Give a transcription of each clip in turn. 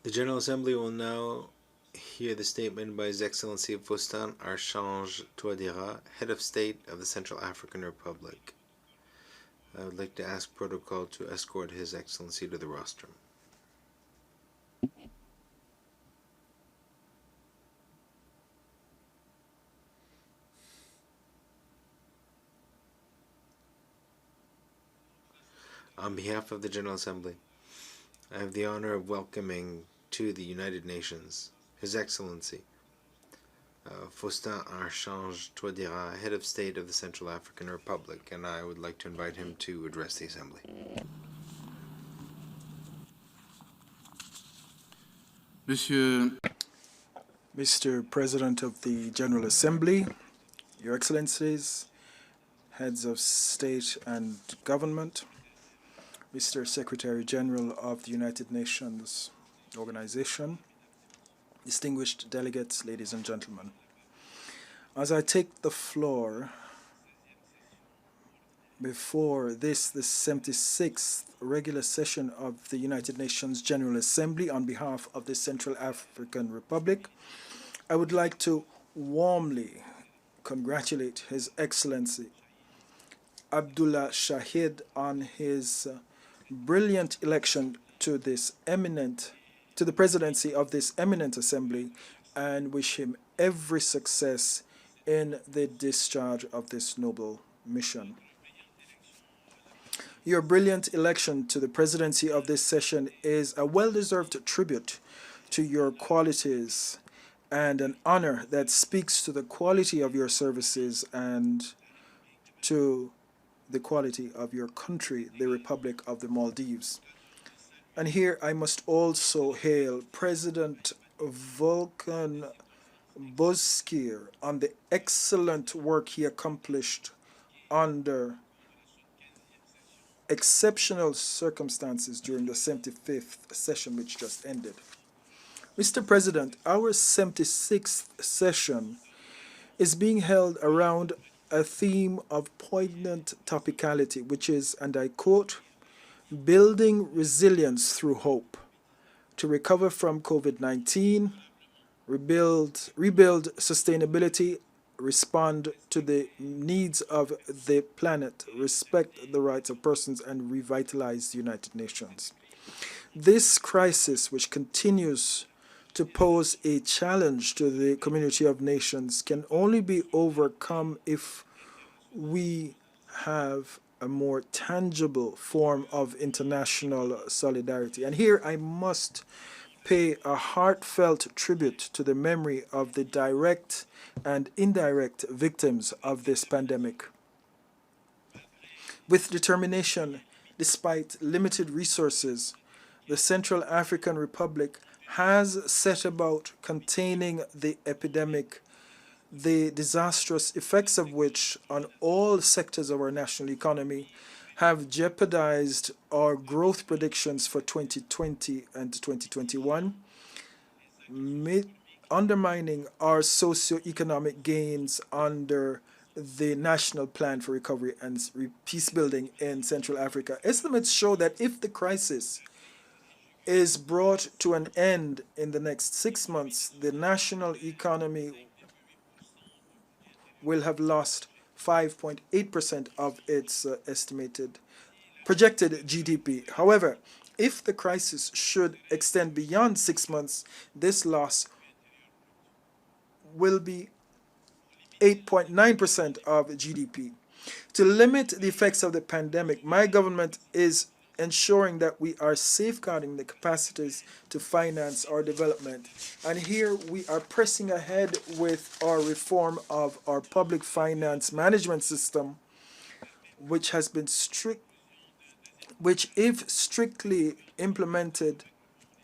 The General Assembly will now hear the statement by His Excellency Faustin-Archange Touadéra, Head of State of the Central African Republic. I would like to ask protocol to escort His Excellency to the rostrum. On behalf of the General Assembly, I have the honor of welcoming to the United Nations His Excellency Faustin-Archange Touadéra, Head of State of the Central African Republic, and I would like to invite him to address the Assembly. Mr. President of the General Assembly, Your Excellencies, Heads of State and Government, Mr. Secretary General of the United Nations Organization, distinguished delegates, ladies and gentlemen. As I take the floor before the 76th regular session of the United Nations General Assembly on behalf of the Central African Republic, I would like to warmly congratulate His Excellency Abdullah Shahid on his brilliant election to the presidency of this eminent assembly, and wish him every success in the discharge of this noble mission. Your brilliant election to the presidency of this session is a well-deserved tribute to your qualities and an honor that speaks to the quality of your services and to the quality of your country, the Republic of the Maldives. And here I must also hail President Volkan Bozkir on the excellent work he accomplished under exceptional circumstances during the 75th session which just ended. Mr. President, our 76th session is being held around a theme of poignant topicality, which is, and I quote, building resilience through hope to recover from COVID-19, rebuild sustainability, respond to the needs of the planet, respect the rights of persons, and revitalize the United Nations. This crisis, which continues to pose a challenge to the community of nations, can only be overcome if we have a more tangible form of international solidarity. And here I must pay a heartfelt tribute to the memory of the direct and indirect victims of this pandemic. With determination, despite limited resources, the Central African Republic has set about containing the epidemic, the disastrous effects of which on all sectors of our national economy have jeopardized our growth predictions for 2020 and 2021, undermining our socio-economic gains under the National Plan for Recovery and Peace Building in Central Africa. Estimates show that if the crisis is brought to an end in the next 6 months, the national economy will have lost 5.8% of its projected GDP. However, if the crisis should extend beyond 6 months, this loss will be 8.9% of GDP. To limit the effects of the pandemic, my government is ensuring that we are safeguarding the capacities to finance our development. And here we are pressing ahead with our reform of our public finance management system, which has been if strictly implemented,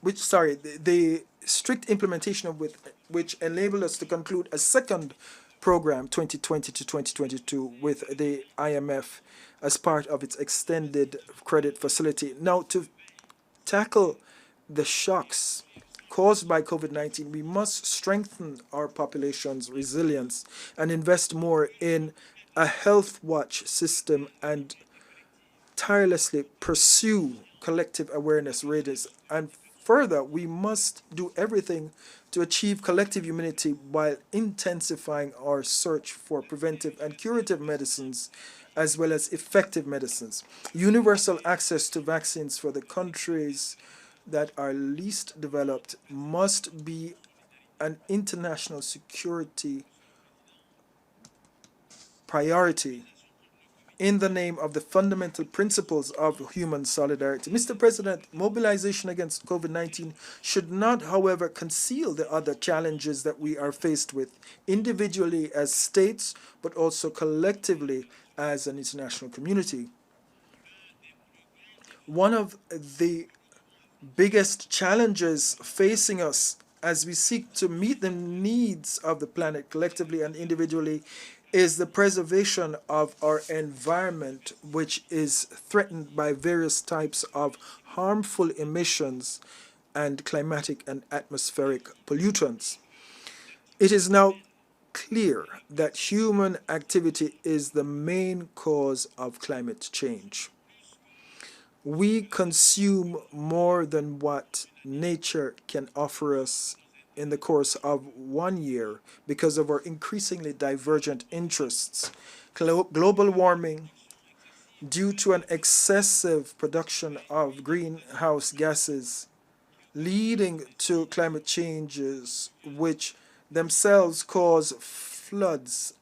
the strict implementation of which enabled us to conclude a second program 2020 to 2022 with the IMF as part of its extended credit facility. Now, to tackle the shocks caused by COVID-19, we must strengthen our population's resilience and invest more in a health watch system and tirelessly pursue collective awareness raises and Further, we must do everything to achieve collective immunity while intensifying our search for preventive and curative medicines as well as effective medicines. Universal access to vaccines for the countries that are least developed must be an international security priority in the name of the fundamental principles of human solidarity. Mr. President, mobilization against COVID 19 should not, however, conceal the other challenges that we are faced with, individually as states, but also collectively as an international community. One of the biggest challenges facing us as we seek to meet the needs of the planet collectively and individually is the preservation of our environment, which is threatened by various types of harmful emissions and climatic and atmospheric pollutants. It is now clear that human activity is the main cause of climate change. We consume more than what nature can offer us in the course of 1 year because of our increasingly divergent interests. Global warming, due to an excessive production of greenhouse gases, leading to climate changes which themselves cause floods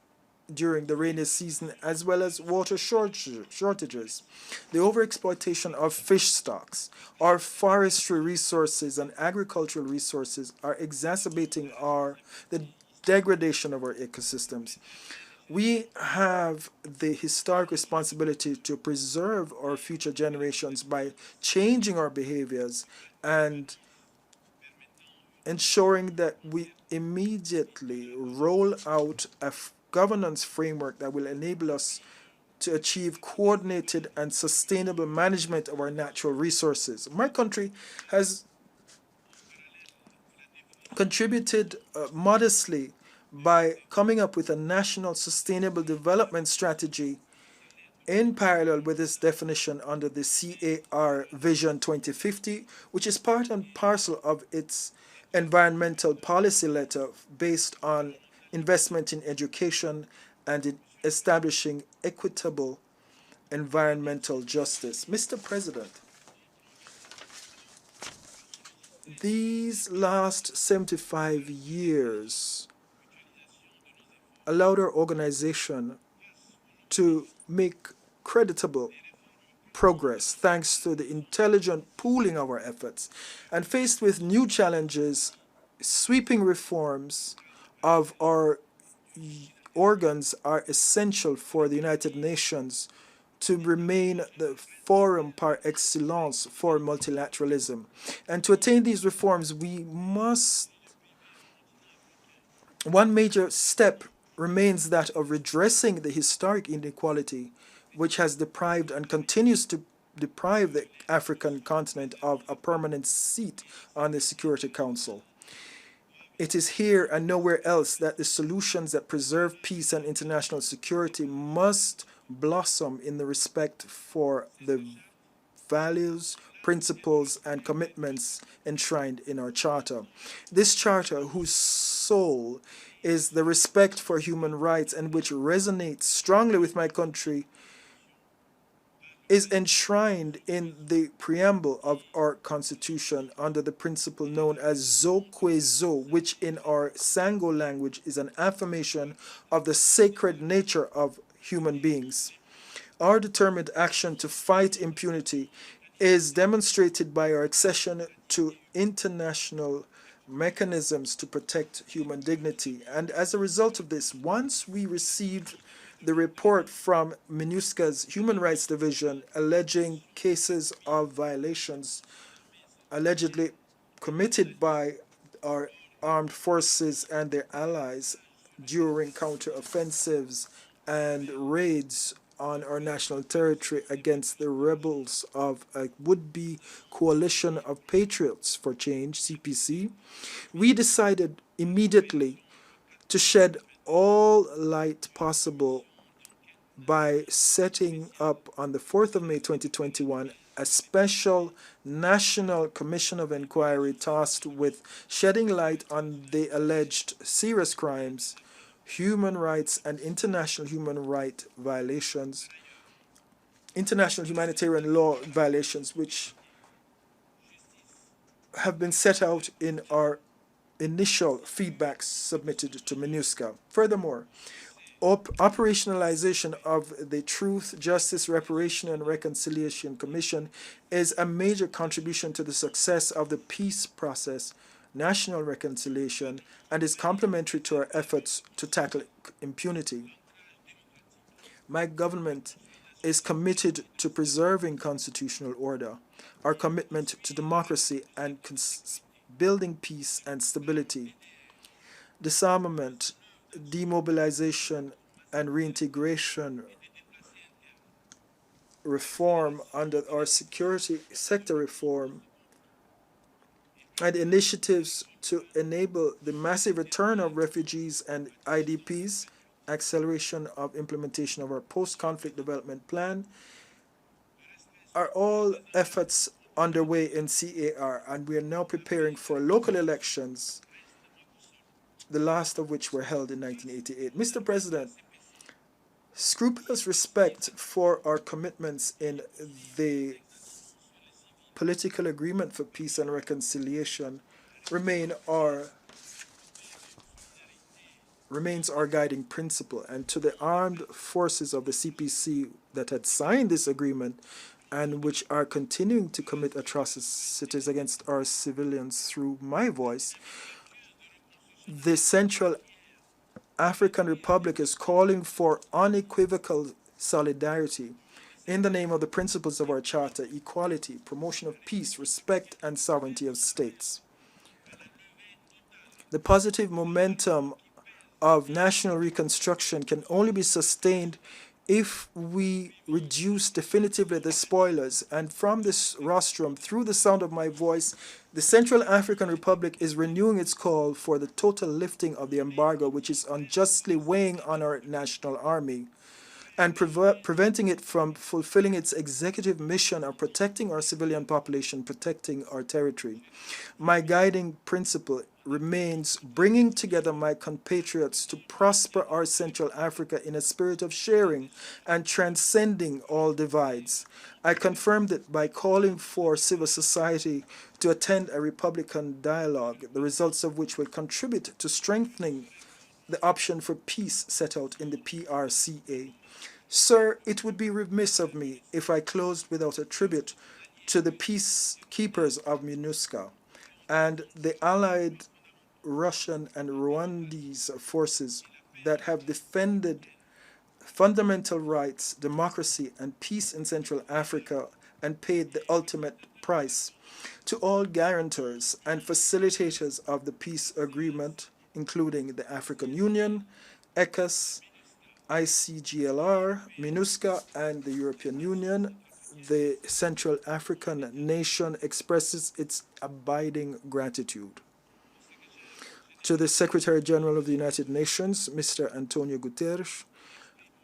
during the rainy season as well as water shortages. The overexploitation of fish stocks, our forestry resources and agricultural resources are exacerbating the degradation of our ecosystems. We have the historic responsibility to preserve our future generations by changing our behaviors and ensuring that we immediately roll out a governance framework that will enable us to achieve coordinated and sustainable management of our natural resources. My country has contributed modestly by coming up with a national sustainable development strategy in parallel with its definition under the CAR Vision 2050, which is part and parcel of its environmental policy letter based on investment in education and in establishing equitable environmental justice. Mr. President, these last 75 years allowed our organization to make creditable progress thanks to the intelligent pooling of our efforts. And faced with new challenges, sweeping reforms of our organs are essential for the United Nations to remain the forum par excellence for multilateralism. And to attain these reforms, one major step remains that of redressing the historic inequality which has deprived and continues to deprive the African continent of a permanent seat on the Security Council. It is here and nowhere else that the solutions that preserve peace and international security must blossom in the respect for the values, principles, and commitments enshrined in our charter. This charter, whose soul is the respect for human rights and which resonates strongly with my country, is enshrined in the preamble of our Constitution under the principle known as Zo Kwe Zo, which in our Sango language is an affirmation of the sacred nature of human beings. Our determined action to fight impunity is demonstrated by our accession to international mechanisms to protect human dignity. And as a result of this, once we received the report from MINUSCA's Human Rights Division alleging cases of violations allegedly committed by our armed forces and their allies during counteroffensives and raids on our national territory against the rebels of a would-be coalition of patriots for change, CPC, we decided immediately to shed all light possible by setting up on the 4th of May 2021 a special national commission of inquiry tasked with shedding light on the alleged serious crimes, human rights and international human right violations, international humanitarian law violations, which have been set out in our initial feedback submitted to MINUSCA. Furthermore, operationalization of the Truth, Justice, Reparation, and Reconciliation Commission is a major contribution to the success of the peace process, national reconciliation, and is complementary to our efforts to tackle impunity. My government is committed to preserving constitutional order, our commitment to democracy and building peace and stability, disarmament, demobilization, and reintegration reform under our security sector reform, and initiatives to enable the massive return of refugees and IDPs, acceleration of implementation of our post-conflict development plan, are all efforts underway in CAR, and we are now preparing for local elections, the last of which were held in 1988. Mr. President, scrupulous respect for our commitments in the political agreement for peace and reconciliation remains our guiding principle. And to the armed forces of the CPC that had signed this agreement and which are continuing to commit atrocities against our civilians through my voice, the Central African Republic is calling for unequivocal solidarity in the name of the principles of our charter: equality, promotion of peace, respect, and sovereignty of states. The positive momentum of national reconstruction can only be sustained if we reduce definitively the spoilers. And from this rostrum, through the sound of my voice, the Central African Republic is renewing its call for the total lifting of the embargo, which is unjustly weighing on our national army and preventing it from fulfilling its executive mission of protecting our civilian population, protecting our territory. My guiding principle remains bringing together my compatriots to prosper our Central Africa in a spirit of sharing and transcending all divides. I confirmed it by calling for civil society to attend a Republican dialogue, the results of which will contribute to strengthening the option for peace set out in the PRCA. Sir, it would be remiss of me if I closed without a tribute to the peacekeepers of MINUSCA and the allied Russian and Rwandese forces that have defended fundamental rights, democracy, and peace in Central Africa and paid the ultimate price. To all guarantors and facilitators of the peace agreement, including the African Union, ECOWAS, ICGLR, MINUSCA, and the European Union, the Central African nation expresses its abiding gratitude. To the Secretary General of the United Nations, Mr. Antonio Guterres,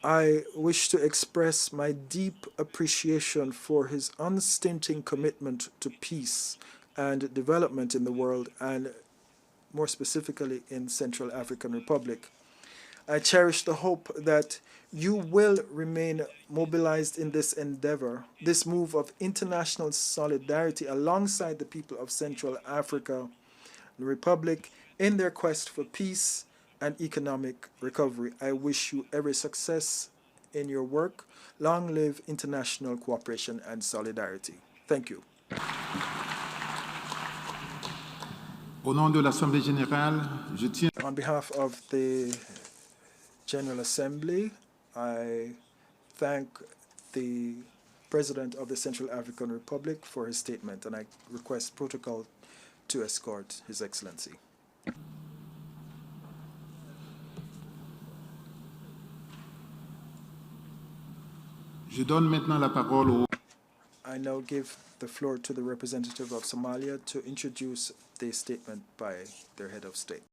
I wish to express my deep appreciation for his unstinting commitment to peace and development in the world, and more specifically in Central African Republic. I cherish the hope that you will remain mobilized in this endeavor, this move of international solidarity alongside the people of Central Africa, the Republic, in their quest for peace and economic recovery. I wish you every success in your work. Long live international cooperation and solidarity. Thank you. Au nom de l'Assemblée générale, je tiens... On behalf of the General Assembly, I thank the President of the Central African Republic for his statement, and I request protocol to escort His Excellency. Je donne maintenant la parole au... I now give the floor to the representative of Somalia to introduce the statement by their head of state.